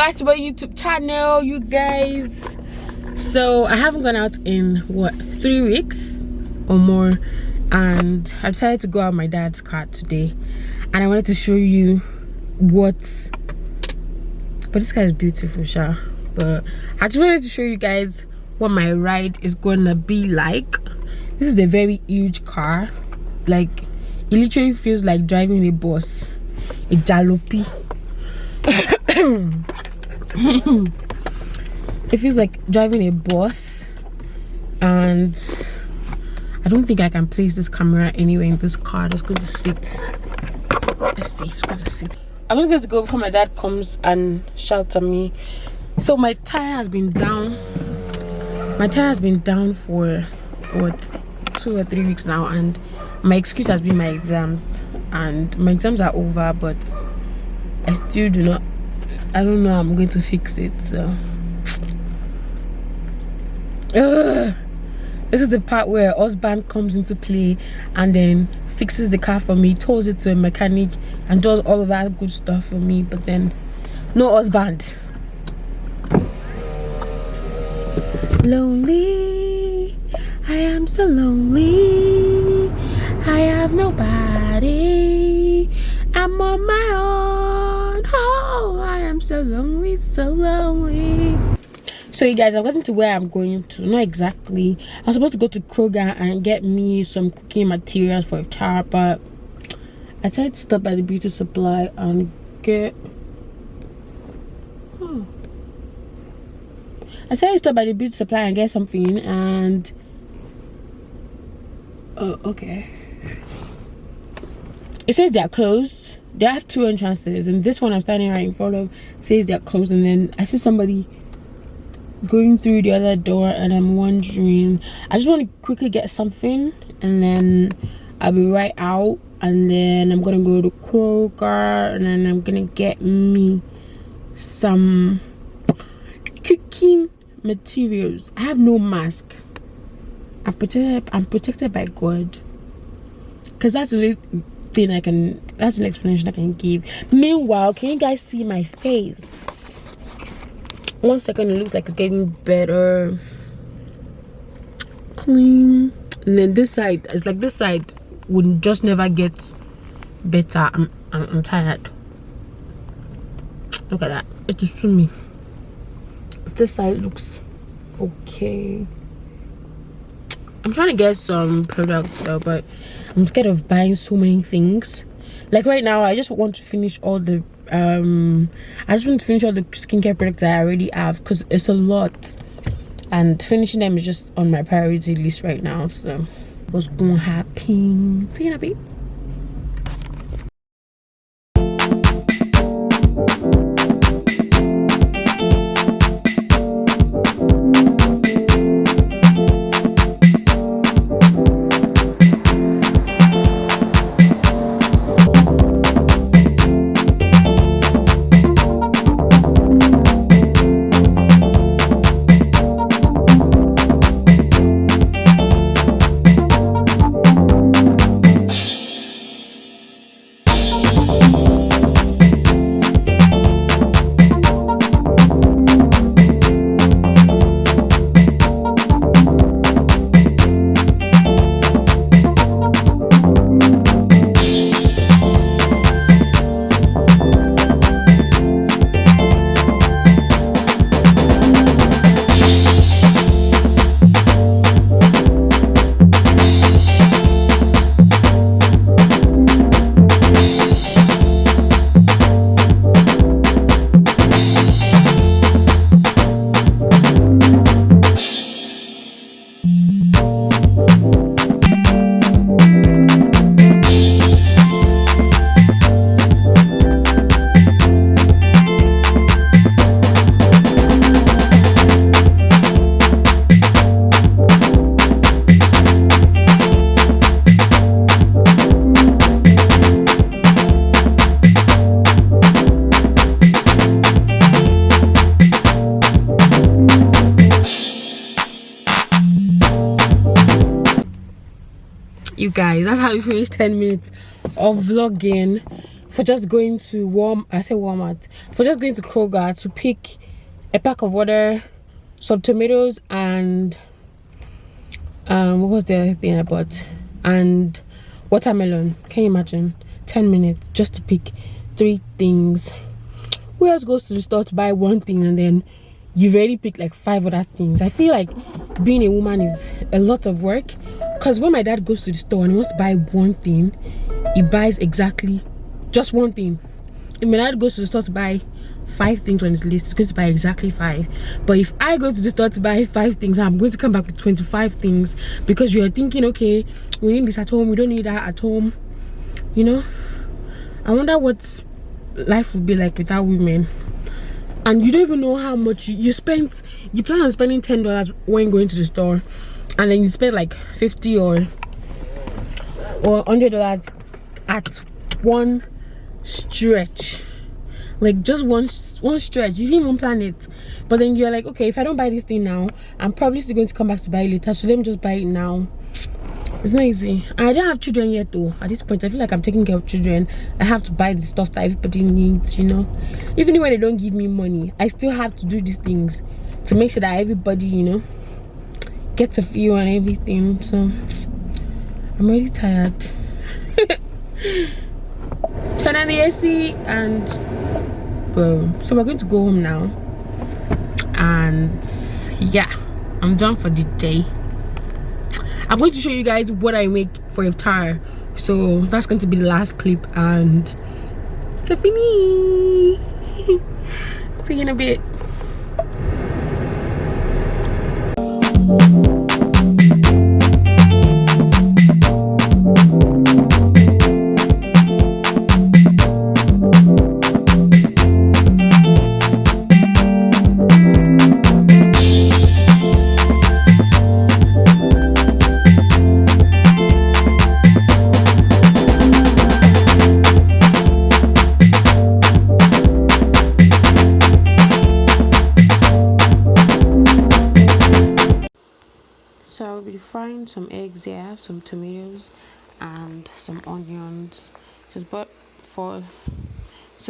back to my YouTube channel, you guys. So I haven't gone out in what, 3 weeks or more, and I decided to go out my dad's car today, and I wanted to show you what, but this car is beautiful, sure, but I just wanted to show you guys what my ride is gonna be like. This is a very huge car, like it literally feels like driving a bus, a jalopy. It feels like driving a bus, and I don't think I can place this camera anywhere in this car. Let's go to sit. Let's see, it's going to sit. I'm just going to go before my dad comes and shouts at me. So my tire has been down. My tire has been down for what, 2 or 3 weeks now, and my excuse has been my exams, and my exams are over, but I still do not, I don't know how I'm going to fix it. So this is the part where husband comes into play and then fixes the car for me, tows it to a mechanic and does all of that good stuff for me, but then no husband. Lonely, I am so lonely, I have nobody, I'm on my own. Oh, I am so lonely, so lonely. So you guys, I've gotten to where I'm going to. Not exactly. I was supposed to go to Kroger and get me some cooking materials for Iftar, but I decided to stop at the beauty supply and get I decided to stop at the beauty supply and get something, and oh, okay. It says they're closed. They have 2 entrances, and this one I'm standing right in front of says they're closed, and then I see somebody going through the other door, and I'm wondering, I just want to quickly get something and then I'll be right out, and then I'm gonna go to Kroger and then I'm gonna get me some cooking materials. I have no mask. I'm protected by God, because that's the thing I can, that's an explanation I can give. Meanwhile, can you guys see my face? 1 second, it looks like it's getting better, clean, and then this side, it's like this side would just never get better. I'm tired. Look at that, it just to me. But this side looks okay. I'm trying to get some products though, but I'm scared of buying so many things. Like right now, I just want to finish all the skincare products I already have, because it's a lot, and finishing them is just on my priority list right now. So what's gonna happen? See you in a bit. You guys, that's how we finished 10 minutes of vlogging for just going to Walmart, for just going to Kroger to pick a pack of water, some tomatoes, and what was the other thing I bought? And watermelon. Can you imagine? 10 minutes just to pick 3 things. Who else goes to the store to buy one thing and then you've already picked like 5 other things? I feel like being a woman is a lot of work, because when my dad goes to the store and he wants to buy one thing, he buys exactly just one thing. If my dad goes to the store to buy 5 things on his list, he's going to buy exactly 5. But if I go to the store to buy 5 things, I'm going to come back with 25 things, because you're thinking, okay, we need this at home, we don't need that at home, you know. I wonder what life would be like without women. And you don't even know how much you plan on spending $10 when going to the store, and then you spend like 50 or $100 at one stretch. Like just one stretch. You didn't even plan it, but then you're like, okay, if I don't buy this thing now, I'm probably still going to come back to buy it later, so let me just buy it now. It's not easy. And I don't have children yet though. At this point I feel like I'm taking care of children. I have to buy the stuff that everybody needs, you know. Even when they don't give me money, I still have to do these things to make sure that everybody, you know, gets a feel and everything. So I'm really tired. Turn on the AC and boom. So we're going to go home now, and yeah, I'm done for the day. I'm going to show you guys what I make for Iftar, so that's going to be the last clip, and Stephanie. See you in a bit. So I'll be frying some eggs here, some tomatoes, and some onions. So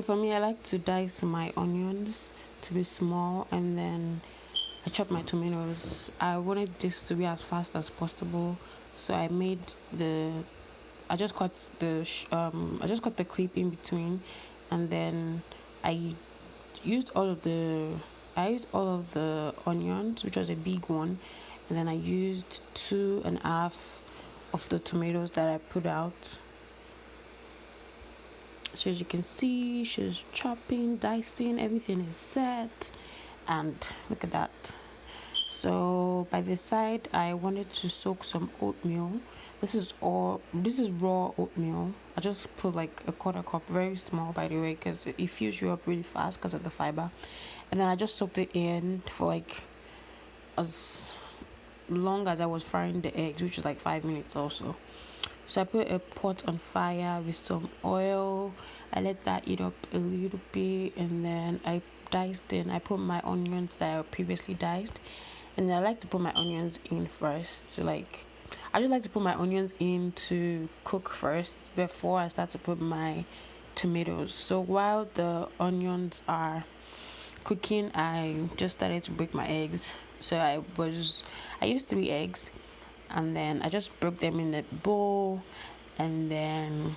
for me, I like to dice my onions to be small, and then I chop my tomatoes. I wanted this to be as fast as possible, so I just cut the clip in between, and then I used all of the onions, which was a big one, and then I used 2.5 of the tomatoes that I put out. So as you can see, she's chopping, dicing, everything is set, and look at that. So by the side, I wanted to soak some oatmeal. This is raw oatmeal. I just put like a 1/4 cup, very small by the way, because it fills you up really fast because of the fiber. And then I just soaked it in for like as long as I was frying the eggs, which was like 5 minutes also. So I put a pot on fire with some oil. I let that heat up a little bit, and then I put my onions that I previously diced, and then I like to put my onions in first. I just like to put my onions in to cook first before I start to put my tomatoes. So while the onions are cooking, I just started to break my eggs. So I used 3 eggs, and then I just broke them in a bowl, and then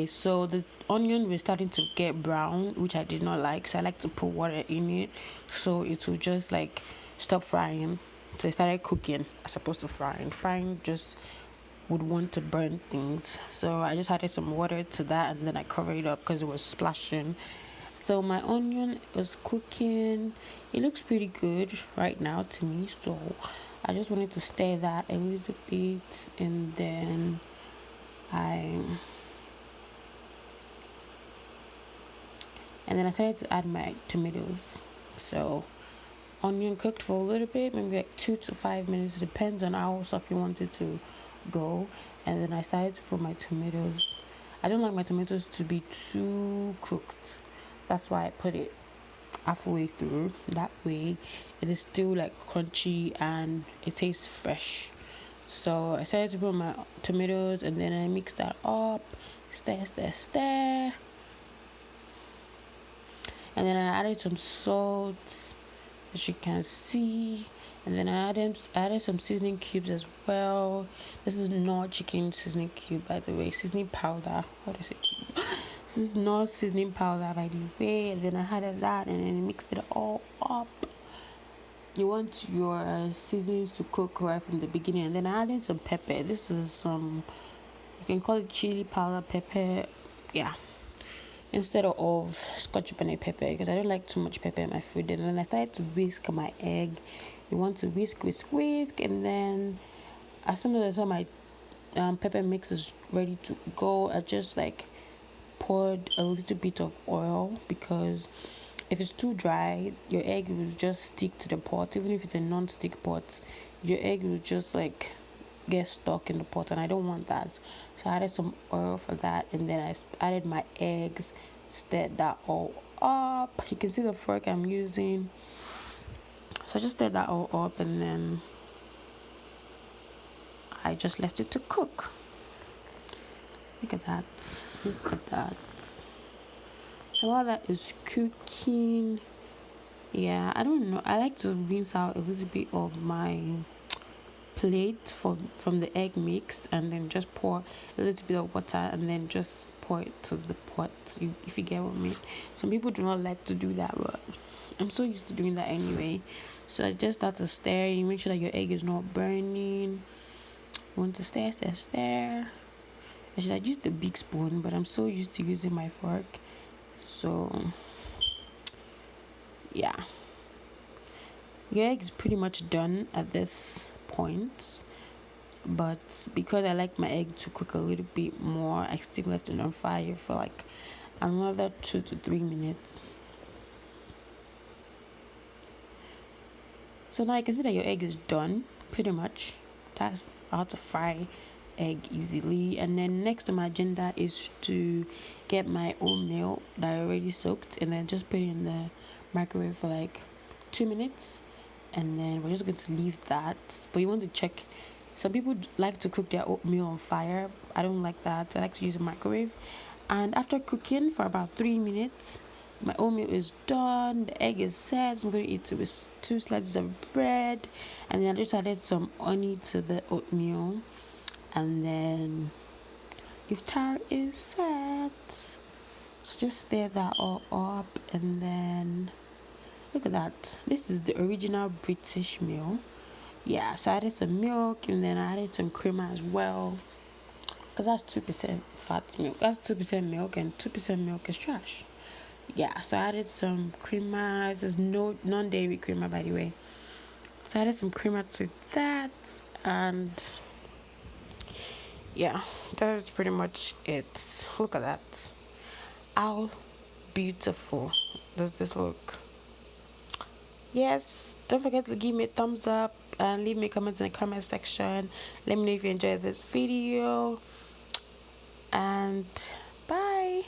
so the onion was starting to get brown, which I did not like, so I like to put water in it so it will just like stop frying. So it started cooking as opposed to frying just would want to burn things. So I just added some water to that, and then I covered it up because it was splashing. So my onion was cooking. It looks pretty good right now to me, so I just wanted to stir that a little bit, and then I started to add my tomatoes. So onion cooked for a little bit, maybe like 2 to 5 minutes, depends on how soft you want it to go. And then I started to put my tomatoes. I don't like my tomatoes to be too cooked, that's why I put it halfway through. That way it is still like crunchy and it tastes fresh. So I started to put my tomatoes, and then I mixed that up, stir, and then I added some salt, as you can see, and then I added some seasoning cubes as well. This is not chicken seasoning cube, by the way, seasoning powder. What is it? This is not seasoning powder, by the way. And then I added that, and then mixed it all up. You want your seasonings to cook right from the beginning. And then I added some pepper. This is some, you can call it chili powder pepper, yeah, instead of scotch bonnet pepper, because I don't like too much pepper in my food. And then I started to whisk my egg. You want to whisk, and then as soon as I saw my pepper mix is ready to go, I just like poured a little bit of oil, because if it's too dry, your egg will just stick to the pot. Even if it's a non-stick pot, your egg will just like get stuck in the pot, and I don't want that. So I added some oil for that, and then I added my eggs, stirred that all up. You can see the fork I'm using. So I just stirred that all up, and then I just left it to cook. Look at that. So while that is cooking, yeah, I don't know, I like to rinse out a little bit of my plate from the egg mix, and then just pour a little bit of water, and then just pour it to the pot, if you get what I mean. Some people do not like to do that, but I'm so used to doing that anyway. So I just start to stir. You make sure that your egg is not burning. You want to stir. I should have used the big spoon, but I'm so used to using my fork. So yeah, your egg is pretty much done at this point, but because I like my egg to cook a little bit more, I still left it on fire for like another 2 to 3 minutes. So now you can see that your egg is done pretty much. That's how to fry egg easily. And then next on my agenda is to get my oatmeal that I already soaked, and then just put it in the microwave for like 2 minutes, and then we're just going to leave that. But you want to check, some people like to cook their oatmeal on fire. I don't like that. I like to use a microwave. And after cooking for about 3 minutes, my oatmeal is done, the egg is set. I'm going to eat it with 2 slices of bread, and then I just added some honey to the oatmeal, and then iftar is set. So just stir that all up, and then look at that. This is the original British meal. Yeah, so I added some milk, and then I added some cream as well, because that's 2% fat milk. That's 2% milk, and 2% milk is trash. Yeah, so I added some creamer. There's no non-dairy creamer, by the way. So I added some creamer to that, and yeah, that's pretty much it. Look at that. How beautiful does this look? Yes, don't forget to give me a thumbs up and leave me a comment in the comment section. Let me know if you enjoyed this video, and bye.